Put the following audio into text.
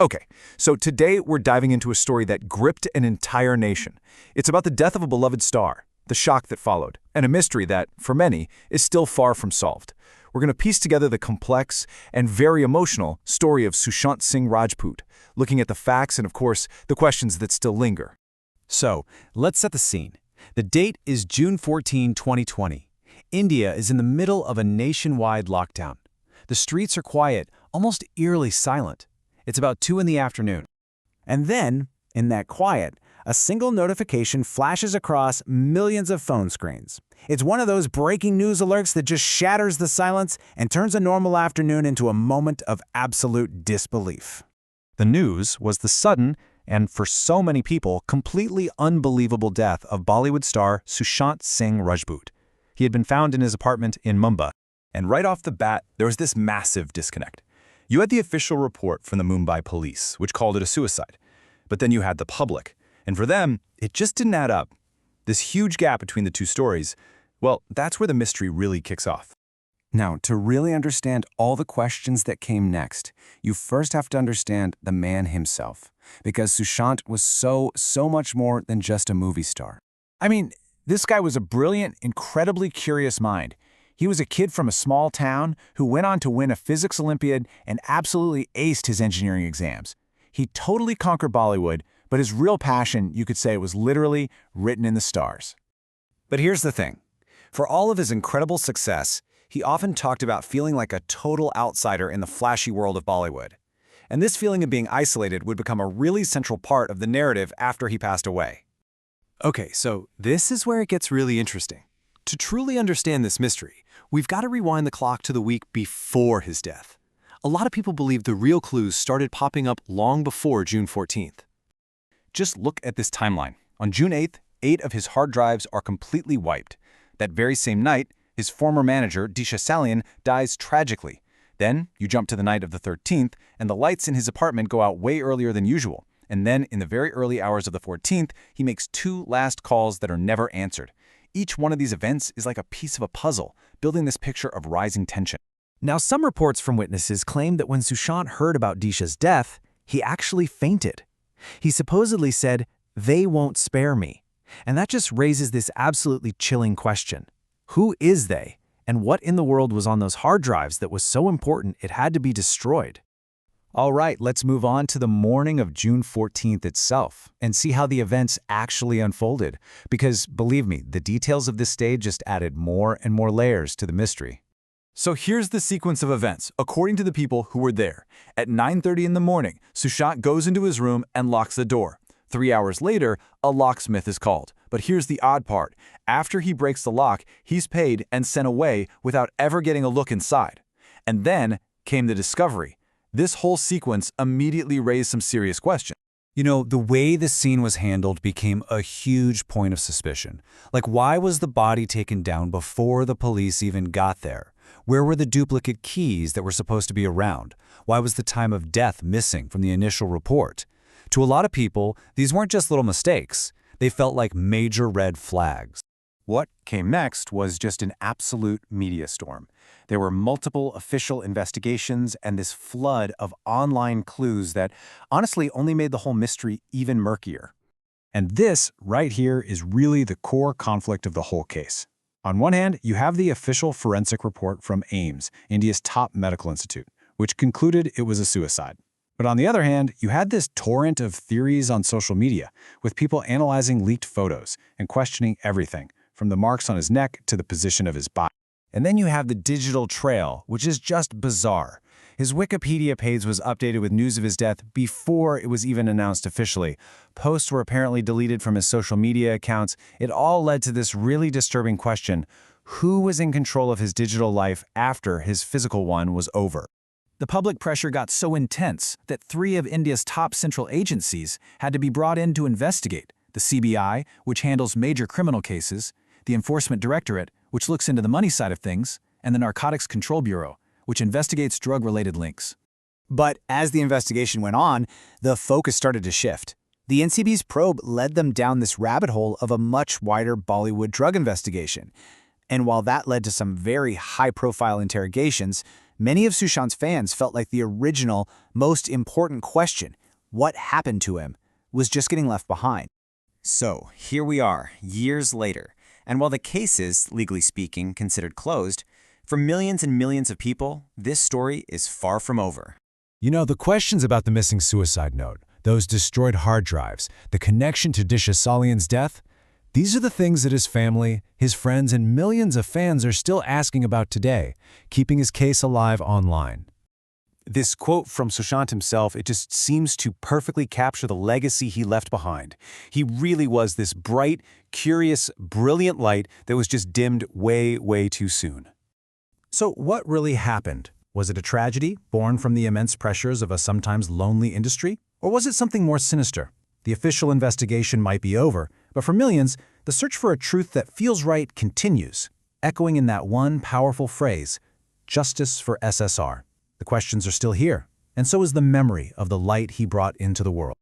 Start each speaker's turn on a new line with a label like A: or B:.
A: Okay, so today we're diving into a story that gripped an entire nation. It's about the death of a beloved star, the shock that followed, and a mystery that, for many, is still far from solved. We're going to piece together the complex and very emotional story of Sushant Singh Rajput, looking at the facts and, of course, the questions that still linger.
B: So, let's set the scene. The date is June 14, 2020. India is in the middle of a nationwide lockdown. The streets are quiet, almost eerily silent. It's about 2 in the afternoon.
C: And then, in that quiet, a single notification flashes across millions of phone screens. It's one of those breaking news alerts that just shatters the silence and turns a normal afternoon into a moment of absolute disbelief.
B: The news was the sudden, and for so many people, completely unbelievable death of Bollywood star Sushant Singh Rajput. He had been found in his apartment in Mumbai.
A: And right off the bat, there was this massive disconnect. You had the official report from the Mumbai police, which called it a suicide. But then you had the public. And for them, it just didn't add up. This huge gap between the two stories, well, that's where the mystery really kicks off.
C: Now, to really understand all the questions that came next, you first have to understand the man himself, because Sushant was so much more than just a movie star. I mean, this guy was a brilliant, incredibly curious mind. He was a kid from a small town who went on to win a Physics Olympiad and absolutely aced his engineering exams. He totally conquered Bollywood, but his real passion, you could say, was literally written in the stars.
B: But here's the thing. For all of his incredible success, he often talked about feeling like a total outsider in the flashy world of Bollywood. And this feeling of being isolated would become a really central part of the narrative after he passed away. Okay, so this is where it gets really interesting. To truly understand this mystery, we've got to rewind the clock to the week before his death. A lot of people believe the real clues started popping up long before June 14th.
A: Just look at this timeline. On June 8th, 8 of his hard drives are completely wiped. That very same night, his former manager, Disha Salian, dies tragically. Then, you jump to the night of the 13th, and the lights in his apartment go out way earlier than usual. And then, in the very early hours of the 14th, he makes 2 last calls that are never answered. Each one of these events is like a piece of a puzzle, building this picture of rising tension.
B: Now, some reports from witnesses claim that when Sushant heard about Disha's death, he actually fainted. He supposedly said, "They won't spare me." And that just raises this absolutely chilling question. Who is they? And what in the world was on those hard drives that was so important it had to be destroyed? All right, let's move on to the morning of June 14th itself and see how the events actually unfolded. Because, believe me, the details of this day just added more and more layers to the mystery.
A: So here's the sequence of events, according to the people who were there. At 9:30 in the morning, Sushant goes into his room and locks the door. 3 hours later, a locksmith is called. But here's the odd part. After he breaks the lock, he's paid and sent away without ever getting a look inside. And then came the discovery. This whole sequence immediately raised some serious questions.
B: You know, the way the scene was handled became a huge point of suspicion. Like, why was the body taken down before the police even got there? Where were the duplicate keys that were supposed to be around? Why was the time of death missing from the initial report? To a lot of people, these weren't just little mistakes. They felt like major red flags.
A: What came next was just an absolute media storm. There were multiple official investigations and this flood of online clues that honestly only made the whole mystery even murkier.
B: And this, right here, is really the core conflict of the whole case. On one hand, you have the official forensic report from AIIMS, India's top medical institute, which concluded it was a suicide. But on the other hand, you had this torrent of theories on social media, with people analyzing leaked photos and questioning everything, from the marks on his neck to the position of his body. And then you have the digital trail, which is just bizarre. His Wikipedia page was updated with news of his death before it was even announced officially. Posts were apparently deleted from his social media accounts. It all led to this really disturbing question: who was in control of his digital life after his physical one was over? The public pressure got so intense that 3 of India's top central agencies had to be brought in to investigate: the CBI, which handles major criminal cases, the Enforcement Directorate, which looks into the money side of things, and the Narcotics Control Bureau, which investigates drug-related links.
C: But as the investigation went on, the focus started to shift. The NCB's probe led them down this rabbit hole of a much wider Bollywood drug investigation. And while that led to some very high-profile interrogations,
D: Many of Sushant's fans felt like the original, most important question, what happened to him, was just getting left behind.
E: So, here we are, years later, and while the case is, legally speaking, considered closed, for millions and millions of people, this story is far from over.
B: You know, the questions about the missing suicide note, those destroyed hard drives, the connection to Disha Salian's death, these are the things that his family, his friends, and millions of fans are still asking about today, keeping his case alive online. This quote from Sushant himself, it just seems to perfectly capture the legacy he left behind. He really was this bright, curious, brilliant light that was just dimmed way, way too soon. So what really happened? Was it a tragedy born from the immense pressures of a sometimes lonely industry? Or was it something more sinister? The official investigation might be over, but for millions, the search for a truth that feels right continues, echoing in that one powerful phrase, justice for SSR. The questions are still here, and so is the memory of the light he brought into the world.